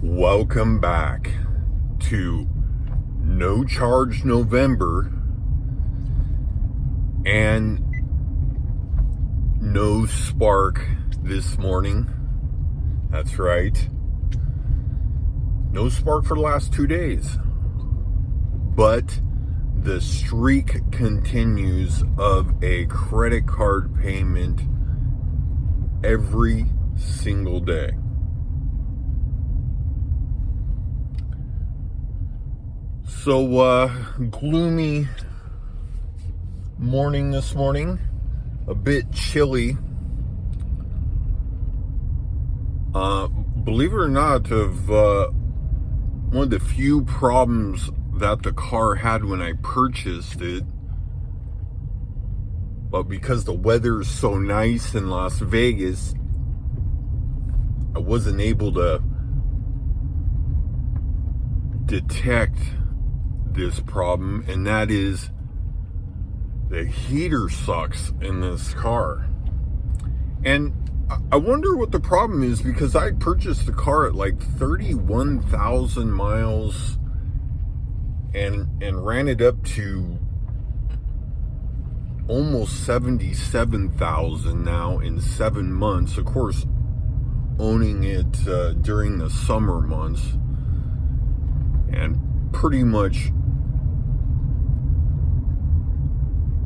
Welcome back to No Charge November and no spark this morning. That's right. No spark for the last 2 days. But the streak continues of a credit card payment every single day. So, gloomy morning this morning, a bit chilly. Believe it or not, one of the few problems that the car had when I purchased it, but because the weather is so nice in Las Vegas, I wasn't able to detect this problem, and that is the heater sucks in this car. And I wonder what the problem is, because I purchased the car at like 31,000 miles and ran it up to almost 77,000 now in 7 months. Of course, owning it during the summer months, and pretty much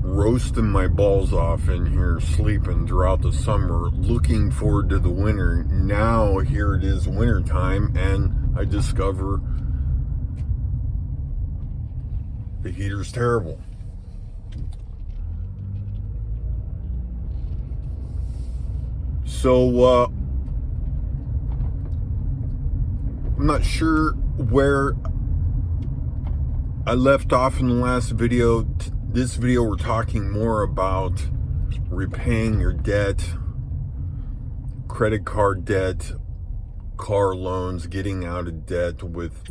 roasting my balls off in here, sleeping throughout the summer, looking forward to the winter. Now here it is winter time, and I discover the heater's terrible. So I'm not sure where I left off in the last video. This video, we're talking more about repaying your debt, credit card debt, car loans, getting out of debt with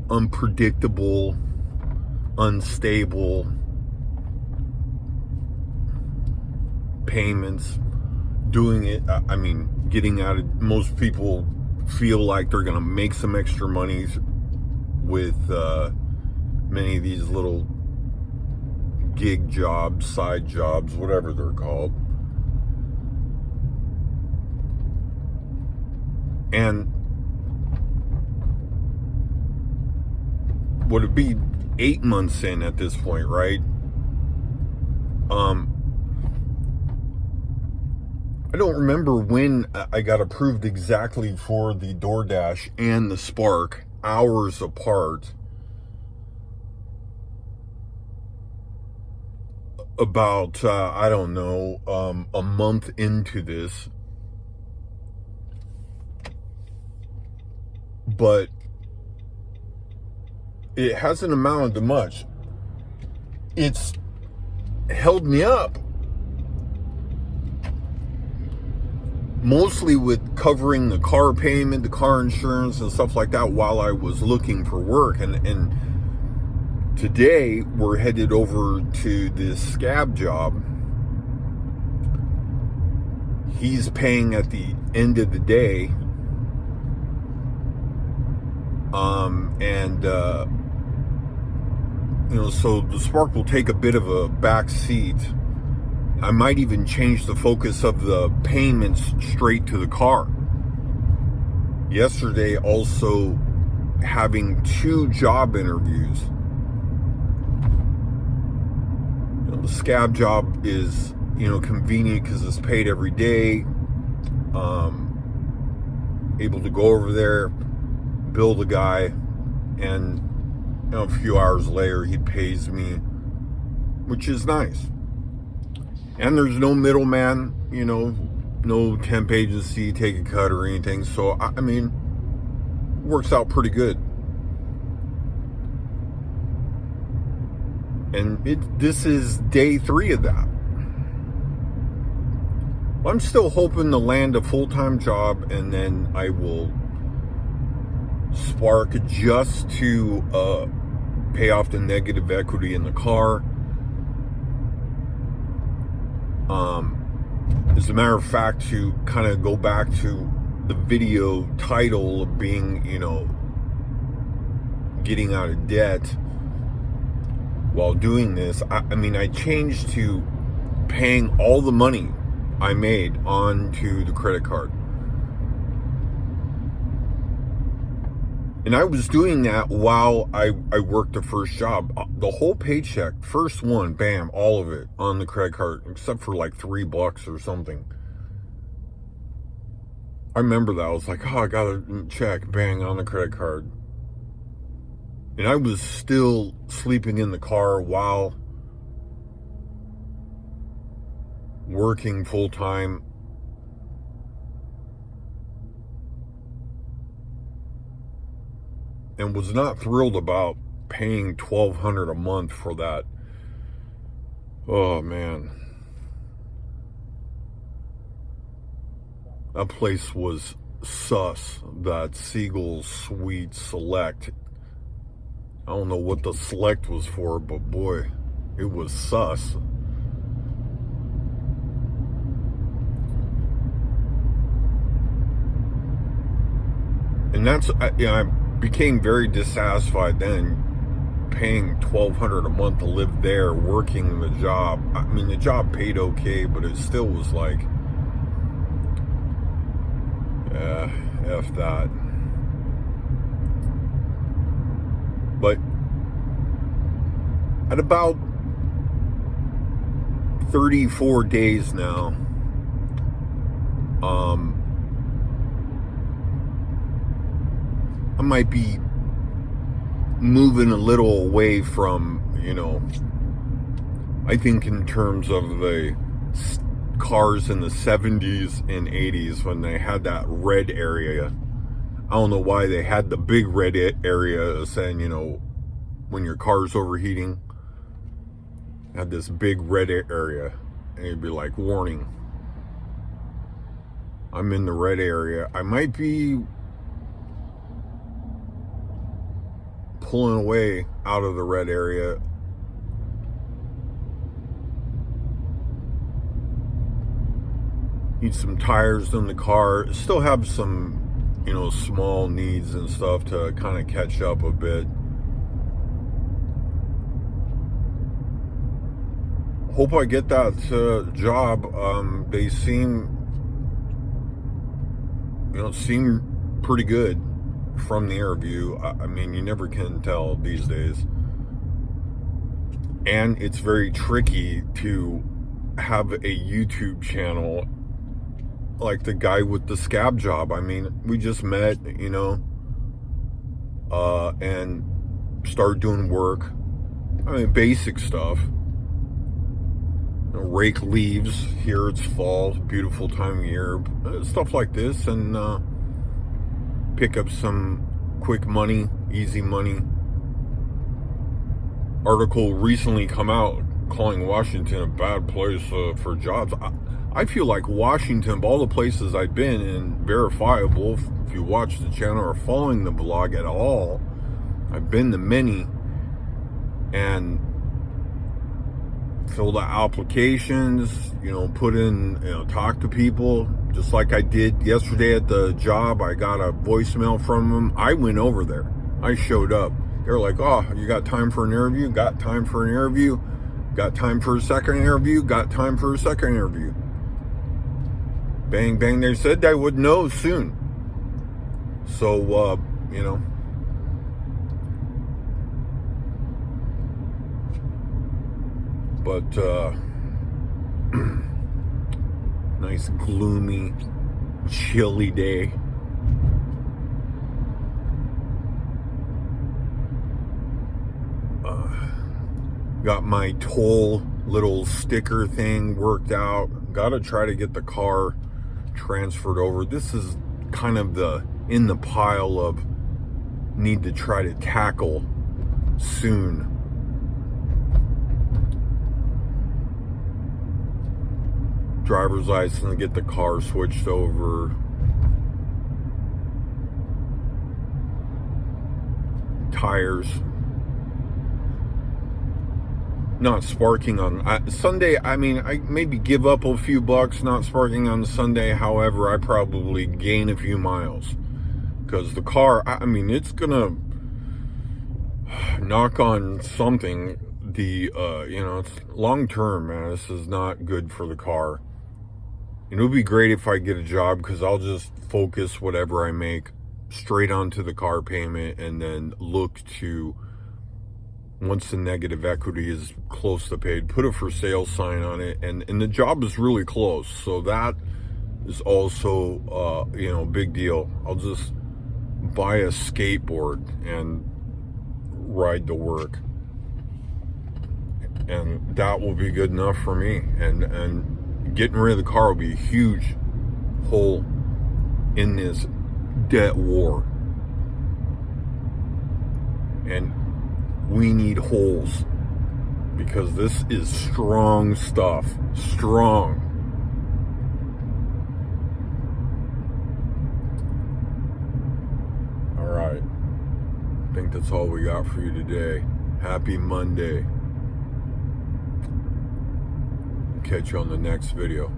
unpredictable, unstable payments. Doing it, getting out of, most people feel like they're going to make some extra money with many of these little gig jobs, side jobs, whatever they're called. And would it be 8 months in at this point, right? I don't remember when I got approved exactly for the DoorDash and the Spark, hours apart. About, I don't know, a month into this. But it hasn't amounted to much. It's held me up. Mostly with covering the car payment, the car insurance, and stuff like that while I was looking for work. And today we're headed over to this scab job. He's paying at the end of the day. So the Spark will take a bit of a back seat. I might even change the focus of the payments straight to the car. Yesterday, also having 2 job interviews. The scab job is, convenient because it's paid every day. Able to go over there, bill the guy, and a few hours later he pays me, which is nice. And there's no middleman, no temp agency, take a cut or anything. So, works out pretty good. And this is day 3 of that. Well, I'm still hoping to land a full-time job, and then I will Spark just to pay off the negative equity in the car. As a matter of fact, to kind of go back to the video title of being, getting out of debt while doing this, I changed to paying all the money I made onto the credit card. And I was doing that while I worked the first job. The whole paycheck, first one, bam, all of it on the credit card, except for like $3 or something. I remember that. I was like, oh, I got a check, bang, on the credit card. And I was still sleeping in the car while working full time. And was not thrilled about paying $1,200 a month for that. Oh man, that place was sus. That Seagull Suite Select. I don't know what the Select was for, but boy, it was sus. And that's, I became very dissatisfied then, paying $1,200 a month to live there, working the job. I mean, the job paid okay, but it still was like, F that. But at about 34 days now, I might be moving a little away from, I think in terms of the cars in the 70s and 80s when they had that red area. I don't know why they had the big red area saying, when your car's overheating, had this big red area, and it'd be like, warning, I'm in the red area. I might be pulling away out of the red area. Need some tires in the car. Still have some, small needs and stuff to kind of catch up a bit. Hope I get that job. They seem pretty good from the interview. I mean, you never can tell these days. And it's very tricky to have a YouTube channel like the guy with the scab job. I mean, we just met, and started doing work. I mean, basic stuff. Rake leaves. Here it's fall, beautiful time of year. Stuff like this, and pick up some quick money, easy money. Article recently come out calling Washington a bad place for jobs. I feel like Washington, of all the places I've been in, verifiable, if you watch the channel or following the blog at all, I've been to many and filled out applications, put in, talk to people, just like I did yesterday at the job. I got a voicemail from them. I went over there. I showed up. They're like, oh, you got time for an interview? Got time for an interview? Got time for a second interview? Got time for a second interview? Bang, bang. They said they would know soon. So, but nice gloomy, chilly day. Got my toll little sticker thing worked out. Gotta try to get the car transferred over. This is kind of in the pile of need to try to tackle soon. Driver's license, get the car switched over. Tires. not sparking on Sunday. I mean, I maybe give up a few bucks not sparking on Sunday. However, I probably gain a few miles because the car, I mean, it's gonna knock on something. The it's long term, man. This is not good for the car. And it would be great if I get a job, because I'll just focus whatever I make straight onto the car payment, and then look to, once the negative equity is close to paid, put a for sale sign on it, and the job is really close, so that is also big deal. I'll just buy a skateboard and ride to work, and that will be good enough for me. And getting rid of the car will be a huge hole in this debt war, and we need holes, because this is strong stuff. Strong. All right, I think that's all we got for you today. Happy Monday. Catch you on the next video.